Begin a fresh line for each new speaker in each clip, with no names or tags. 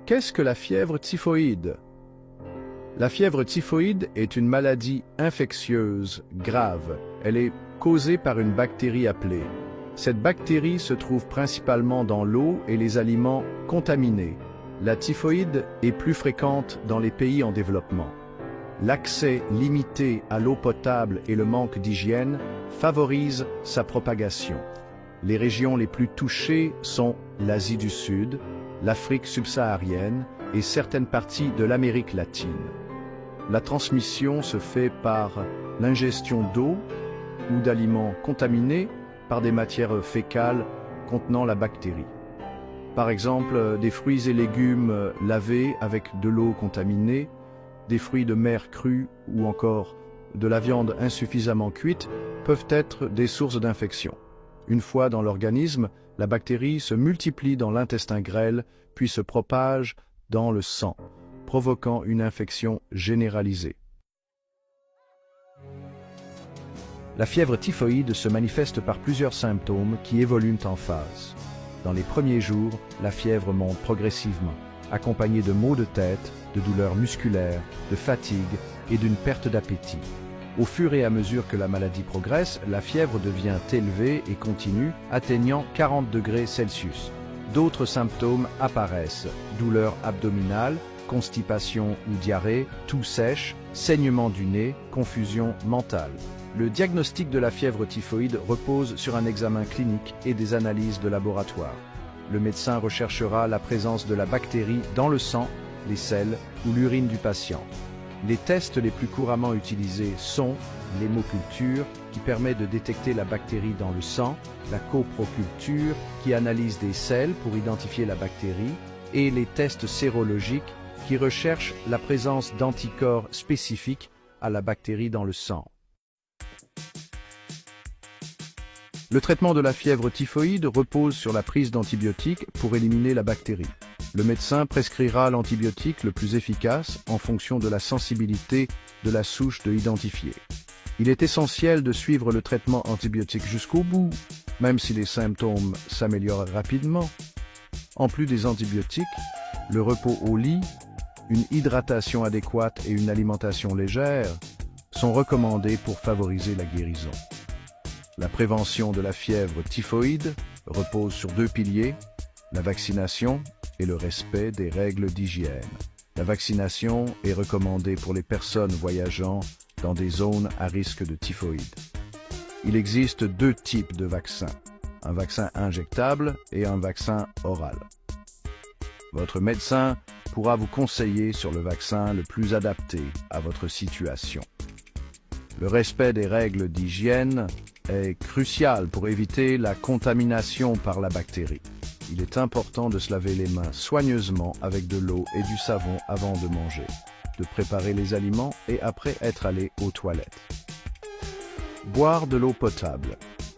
Qu'est-ce que la fièvre typhoïde? La fièvre typhoïde est une maladie infectieuse grave. Elle est causée par une bactérie appelée. Cette bactérie se trouve principalement dans l'eau et les aliments contaminés. La typhoïde est plus fréquente dans les pays en développement. L'accès limité à l'eau potable et le manque d'hygiène favorisent sa propagation. Les régions les plus touchées sont l'Asie du Sud, l'Afrique subsaharienne et certaines parties de l'Amérique latine. La transmission se fait par l'ingestion d'eau ou d'aliments contaminés par des matières fécales contenant la bactérie. Par exemple, des fruits et légumes lavés avec de l'eau contaminée, des fruits de mer crus ou encore de la viande insuffisamment cuite peuvent être des sources d'infection. Une fois dans l'organisme, la bactérie se multiplie dans l'intestin grêle, puis se propage dans le sang, provoquant une infection généralisée. La fièvre typhoïde se manifeste par plusieurs symptômes qui évoluent en phase. Dans les premiers jours, la fièvre monte progressivement, accompagnée de maux de tête, de douleurs musculaires, de fatigue et d'une perte d'appétit. Au fur et à mesure que la maladie progresse, la fièvre devient élevée et continue, atteignant 40 degrés Celsius. D'autres symptômes apparaissent: douleurs abdominales, constipation ou diarrhée, toux sèche, saignement du nez, confusion mentale. Le diagnostic de la fièvre typhoïde repose sur un examen clinique et des analyses de laboratoire. Le médecin recherchera la présence de la bactérie dans le sang, les selles ou l'urine du patient. Les tests les plus couramment utilisés sont l'hémoculture, qui permet de détecter la bactérie dans le sang, la coproculture, qui analyse des selles pour identifier la bactérie, et les tests sérologiques, qui recherchent la présence d'anticorps spécifiques à la bactérie dans le sang. Le traitement de la fièvre typhoïde repose sur la prise d'antibiotiques pour éliminer la bactérie. Le médecin prescrira l'antibiotique le plus efficace en fonction de la sensibilité de la souche identifiée. Il est essentiel de suivre le traitement antibiotique jusqu'au bout, même si les symptômes s'améliorent rapidement. En plus des antibiotiques, le repos au lit, une hydratation adéquate et une alimentation légère sont recommandés pour favoriser la guérison. La prévention de la fièvre typhoïde repose sur deux piliers, la vaccination et le respect des règles d'hygiène. La vaccination est recommandée pour les personnes voyageant dans des zones à risque de typhoïde. Il existe deux types de vaccins, un vaccin injectable et un vaccin oral. Votre médecin pourra vous conseiller sur le vaccin le plus adapté à votre situation. Le respect des règles d'hygiène est crucial pour éviter la contamination par la bactérie. Il est important de se laver les mains soigneusement avec de l'eau et du savon avant de manger, de préparer les aliments et après être allé aux toilettes. Boire de l'eau potable.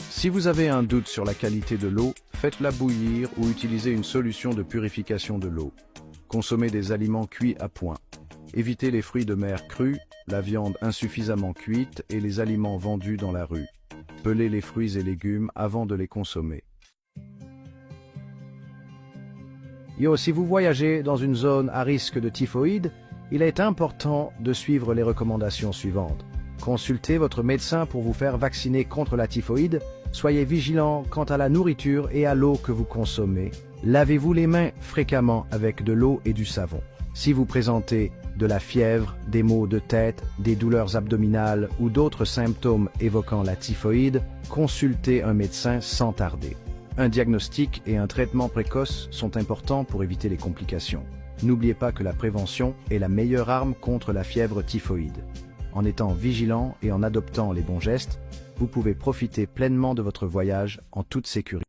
Si vous avez un doute sur la qualité de l'eau, faites-la bouillir ou utilisez une solution de purification de l'eau. Consommez des aliments cuits à point. Évitez les fruits de mer crus, la viande insuffisamment cuite et les aliments vendus dans la rue. Pelez les fruits et légumes avant de les consommer. Si vous voyagez dans une zone à risque de typhoïde, il est important de suivre les recommandations suivantes. Consultez votre médecin pour vous faire vacciner contre la typhoïde. Soyez vigilant quant à la nourriture et à l'eau que vous consommez. Lavez-vous les mains fréquemment avec de l'eau et du savon. Si vous présentez de la fièvre, des maux de tête, des douleurs abdominales ou d'autres symptômes évoquant la typhoïde, consultez un médecin sans tarder. Un diagnostic et un traitement précoce sont importants pour éviter les complications. N'oubliez pas que la prévention est la meilleure arme contre la fièvre typhoïde. En étant vigilant et en adoptant les bons gestes, vous pouvez profiter pleinement de votre voyage en toute sécurité.